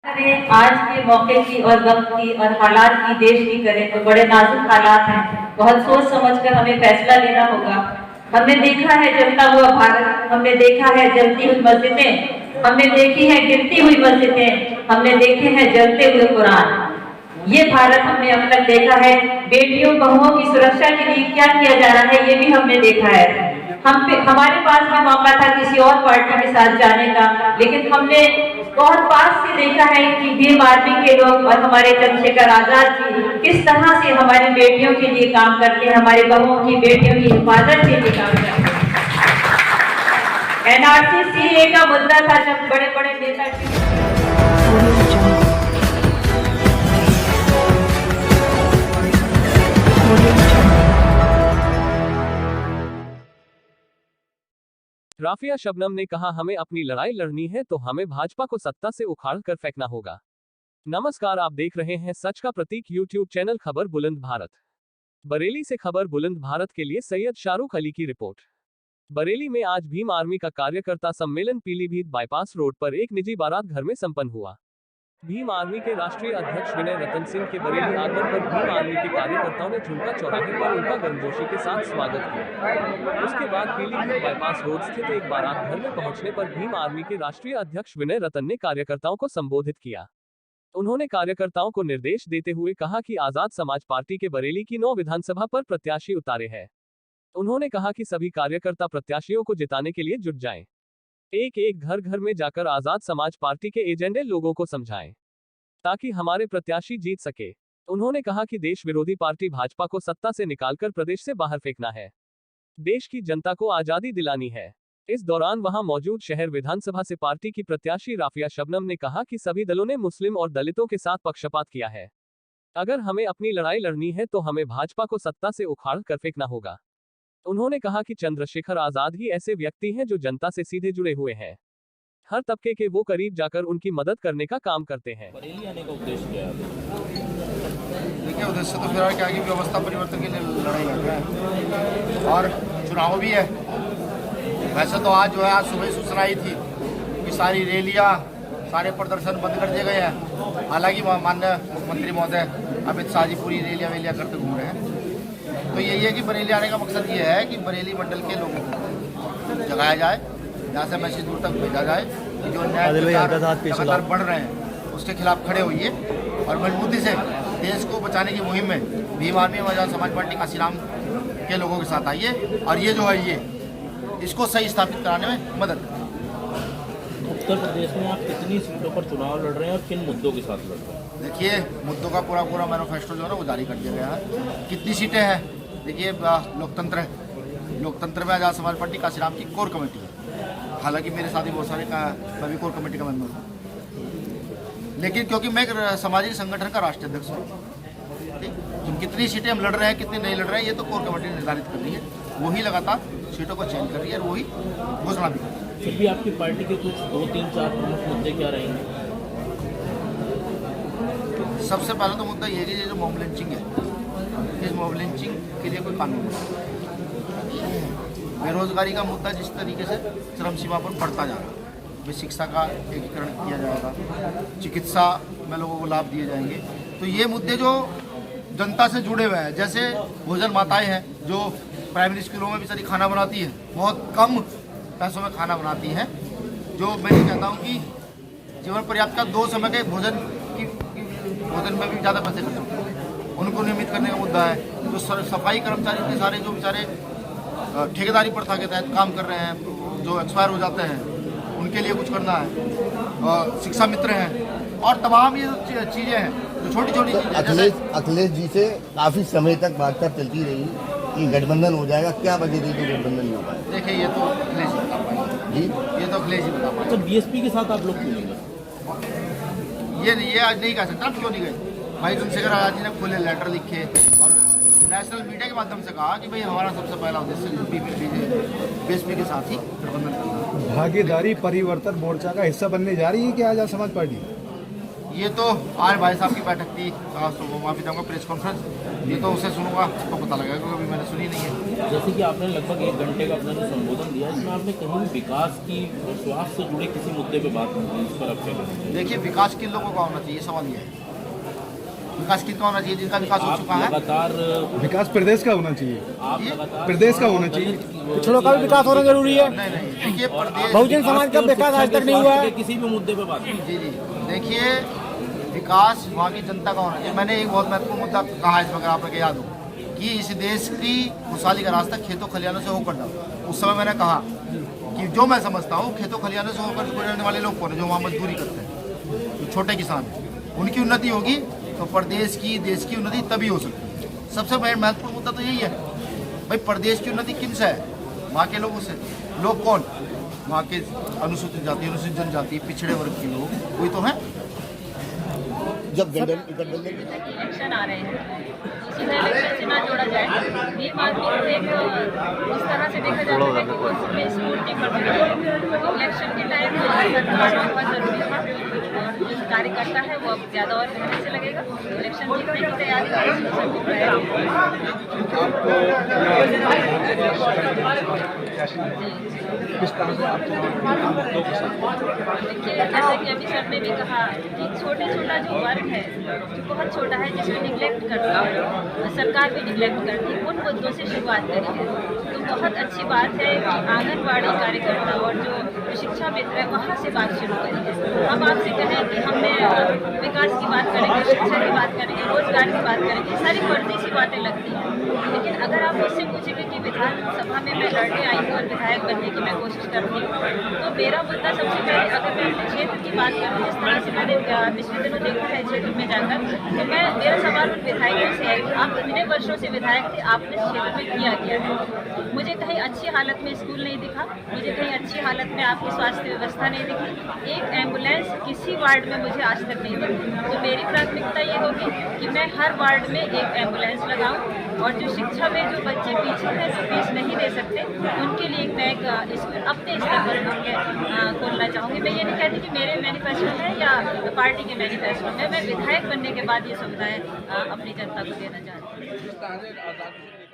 आज के मौके की और वक्त की और हालात की देश की करें तो बड़े नाजुक हालात हैं। बहुत सोच समझकर हमें फैसला लेना होगा। हमने देखा है जलता हुआ भारत, हमने देखा है जलती हुई मस्जिदें, हमने देखी है गिरती हुई मस्जिदें, हमने देखे हैं जलते हुए कुरान। ये भारत हमने अब तक देखा है। बेटियों बहुओं की सुरक्षा के लिए क्या किया जा रहा है ये भी हमने देखा है। हमारे पास भी मौका था किसी और पार्टी के साथ जाने का, लेकिन हमने बहुत पास से देखा है कि भीम आर्मी के लोग और हमारे चंद्रशेखर आजाद जी किस तरह से हमारी बेटियों के लिए काम करते हैं, हमारी बहुओं की बेटियों की हिफाजत के लिए काम करते हैं। एनआरसी सीए का मुद्दा था जब बड़े बड़े नेता राफिया शबनम ने कहा, हमें अपनी लड़ाई लड़नी है तो हमें भाजपा को सत्ता से उखाड़ कर फेंकना होगा। नमस्कार, आप देख रहे हैं सच का प्रतीक यूट्यूब चैनल खबर बुलंद भारत। बरेली से खबर बुलंद भारत के लिए सैयद शाहरुख अली की रिपोर्ट। बरेली में आज भीम आर्मी का कार्यकर्ता सम्मेलन पीलीभीत बाईपास रोड पर एक निजी बारात घर में संपन्न हुआ। भीम आर्मी के राष्ट्रीय अध्यक्ष विनय रतन सिंह के बरेली आगमन पर भीम आर्मी के कार्यकर्ताओं ने झुमका चौराहे पर उनका गर्मजोशी के साथ स्वागत किया। उसके बाद पीलीभीत बाईपास रोड स्थित एक बारात घर में पहुंचने पर भीम आर्मी के राष्ट्रीय अध्यक्ष विनय रतन ने कार्यकर्ताओं को संबोधित किया। उन्होंने कार्यकर्ताओं को निर्देश देते हुए कहा कि आजाद समाज पार्टी के बरेली की 9 विधानसभा पर प्रत्याशी उतारे हैं। उन्होंने कहा कि सभी कार्यकर्ता प्रत्याशियों को जिताने के लिए जुट जाएं। एक एक घर घर में जाकर आजाद समाज पार्टी के एजेंडे लोगों को समझाएं, ताकि हमारे प्रत्याशी जीत सके। उन्होंने कहा कि देश विरोधी पार्टी भाजपा को सत्ता से निकालकर प्रदेश से बाहर फेंकना है। देश की जनता को आजादी दिलानी है। इस दौरान वहां मौजूद शहर विधानसभा से पार्टी की प्रत्याशी राफिया शबनम ने कहा कि सभी दलों ने मुस्लिम और दलितों के साथ पक्षपात किया है। अगर हमें अपनी लड़ाई लड़नी है तो हमें भाजपा को सत्ता से उखाड़ कर फेंकना होगा। उन्होंने कहा कि चंद्रशेखर आजाद ही ऐसे व्यक्ति हैं जो जनता से सीधे जुड़े हुए हैं। हर तबके के वो करीब जाकर उनकी मदद करने का काम करते हैं। बरेली आने का उद्देश्य क्या है? देखिए, उद्देश्य तो फिलहाल क्या की व्यवस्था परिवर्तन के लिए लड़ाई लड़ रहा है और चुनाव भी है। वैसे तो आज जो है, आज सुबह सूचना आई थी कि सारी रैलियां, सारे प्रदर्शन बंद कर दिए गए हैं। हालांकि माननीय मुख्यमंत्री महोदय अमित शाह जी पूरी रैलियां करते घूम रहे हैं। तो यही है कि बरेली आने का मकसद ये है कि बरेली मंडल के लोगों को जगाया जाए, यहाँ से मैसेज दूर तक भेजा जाए कि जो न्याय लगातार बढ़ रहे हैं उसके खिलाफ खड़े होइए और मजबूती से देश को बचाने की मुहिम में भीम आर्मी और आजाद समाज पार्टी काशीराम के लोगों के साथ आइए और ये जो है ये इसको सही स्थापित कराने में मदद करें। उत्तर प्रदेश में आप कितनी सीटों पर चुनाव लड़ रहे हैं और किन मुद्दों के साथ लड़ रहे हैं? देखिए, मुद्दों का पूरा मैनिफेस्टो जो है ना वो जारी कर दिया गया है। कितनी सीटें हैं? देखिए, लोकतंत्र है। लोकतंत्र में आजाद समाज पार्टी काशीराम की कोर कमेटी है। हालांकि मेरे साथ ही बहुत सारे मैं भी कोर कमेटी का मेंबर हूँ, लेकिन क्योंकि मैं एक सामाजिक संगठन का राष्ट्रीय अध्यक्ष हूँ, ठीक, तो कितनी सीटें हम लड़ रहे हैं कितनी नहीं लड़ रहे हैं ये तो कोर कमेटी निर्धारित कर रही है। वही लगातार सीटों को चयन कर रही है और वही घोषणा भी कर रही है। फिर भी आपकी पार्टी के कुछ 2, 3, 4 प्रमुख मुद्दे क्या रहेंगे? सबसे पहला तो मुद्दा ये है कि जो मॉब लिंचिंग है, इस मॉब लिंचिंग के लिए कोई कानून नहीं। बेरोजगारी का मुद्दा जिस तरीके से चरम सीमा पर बढ़ता जा रहा है, शिक्षा का एकीकरण किया जाएगा, चिकित्सा में लोगों को लाभ दिए जाएंगे। तो ये मुद्दे जो जनता से जुड़े हुए हैं, जैसे भोजन माताएं हैं जो प्राइमरी स्कूलों में बेचारी खाना बनाती है, बहुत कम पैसों में खाना बनाती हैं, जो मैं ये कहता हूँ कि जीवन पर्याप्त का 2 समय के भोजन में भी ज़्यादा पैसे खर्च होते हैं, उनको नियमित करने का मुद्दा है। जो सफाई कर्मचारी इतने सारे जो बेचारे ठेकेदारी प्रथा के तहत काम कर रहे हैं, जो एक्सपायर हो जाते हैं, उनके लिए कुछ करना है। शिक्षा मित्र हैं और तमाम ये चीज़ें हैं जो छोटी चीज़ें। अखिलेश जी से काफ़ी समय तक बातचीत चलती रही कि गठबंधन हो जाएगा, क्या वजह थी कि गठबंधन नहीं हो पाया? देखिए, ये तो अखिलेश जी बता पाएंगे जी, ये तो अखिलेश जी बता पाएंगे। तो बीएसपी के साथ आप लोग क्यों नहीं गए? ये आज नहीं कह सकता आप क्यों नहीं गए। भाई चंद्रशेखर आजाद जी ने खुले लेटर लिखे और नेशनल मीडिया के माध्यम से कहा कि भाई हमारा सबसे पहला उद्देश्य बीएसपी के साथ ही गठबंधन करना। भागीदारी परिवर्तन मोर्चा का हिस्सा बनने जा रही है क्या आजाद समाज पार्टी? ये तो आज भाई साहब की बैठक थी, माफी चाहूँगा, प्रेस कॉन्फ्रेंस, ये तो उसे सुनूंगा तो पता लगेगा क्योंकि अभी मैंने सुनी नहीं है। जैसे कि आपने लगभग 1 घंटे का अपना जो संबोधन दिया, इसमें आपने कहीं भी विकास की और स्वास्थ्य से जुड़े किसी मुद्दे पे बात नहीं की, इस पर आप क्या करेंगे? देखिए, विकास किन लोगों का होना चाहिए, सवाल ये है। विकास किसका होना चाहिए? जिनका विकास हो चुका है। लगातार विकास प्रदेश का होना चाहिए, आप लगातार प्रदेश का होना चाहिए। पिछड़ों का भी विकास होना जरूरी है। नहीं, देखिए प्रदेश बहुजन समाज का विकास आज तक नहीं हुआ है। किसी भी मुद्दे पे बात नहीं। जी, देखिए विकास वहाँ की जनता का होना चाहिए। मैंने एक बहुत महत्वपूर्ण मुद्दा कहा है, इसमें अगर आप लोग याद हो, कि इस देश की खुशहाली का रास्ता खेतों खलिहानों से होकर डालो। उस समय मैंने कहा कि जो मैं समझता हूँ खेतों खलिहानों से होकर गुजरने वाले लोग कौन है, जो वहाँ मजदूरी करते हैं, जो छोटे किसान हैं, उनकी उन्नति होगी तो प्रदेश की, देश की उन्नति तभी हो सकती है। सबसे महत्वपूर्ण मुद्दा तो यही है भाई, प्रदेश की उन्नति किन से है? वहाँ के लोगों से। लोग कौन? वहाँ के अनुसूचित जाति, अनुसूचित जनजाति, पिछड़े वर्ग के लोग, वही तो हैं। जब गठबंधन इलेक्शन आ रहे हैं, सीधा इलेक्शन से ना जोड़ा जाए। भीम आदमी को एक इस तरह से देखा जाता है कि वो उसमें स्कूटी करती है। इलेक्शन के टाइम सरकार बहुत जरूरी था और जो कार्यकर्ता है वो अब ज़्यादा और मेहनत से लगेगा। इलेक्शन जीतने की तैयारी देखिए, जैसे कि अभी सर ने भी कहा कि छोटा जो वर्ग है, जो बहुत छोटा है, जिसको निगलेक्ट करता है, सरकार भी निगलेक्ट करती है, उन मुद्दों से शुरुआत करी है। तो बहुत अच्छी बात है कि आंगनबाड़ी कार्यकर्ता और जो शिक्षा मित्र है वहाँ से बात शुरू करी है। हम आपसे कहें कि हमने विकास की बात करेंगे, शिक्षा की बात करेंगे, रोजगार की बात करेंगे, सारी फर्जी सी बातें लगती हैं। लेकिन अगर आप मुझसे पूछेंगे कि विधानसभा में मैं लड़ने आई हूँ और विधायक बनने की मैं कोशिश करती हूँ, तो मेरा मुद्दा सबसे पहले, अगर मैं अपने क्षेत्र की बात करूँ, जिस तरह से मैंने पिछले दिनों देखा है क्षेत्र में जाकर, तो मेरा सवाल उन विधायकों से है कि आप इतने वर्षों से विधायक थे, आपने क्षेत्र में किया क्या है? मुझे कहीं अच्छी हालत में स्कूल नहीं दिखा, मुझे कहीं अच्छी हालत में आपकी स्वास्थ्य व्यवस्था नहीं दिखी, एक एम्बुलेंस किसी वार्ड में मुझे आज तक नहीं दिखी। तो मेरी प्राथमिकता ये होगी कि मैं हर वार्ड में एक एम्बुलेंस लगाऊं और जो शिक्षा में जो बच्चे पीछे हैं, जो फीस नहीं दे सकते, उनके लिए मैं एक अपने स्तर पर खोलना चाहूँगी। मैं ये नहीं कहती कि मेरे मैनिफेस्टो में या पार्टी के मैनिफेस्टो में, मैं विधायक बनने के बाद ये सुविधाएं अपनी जनता को देना चाहती हूँ।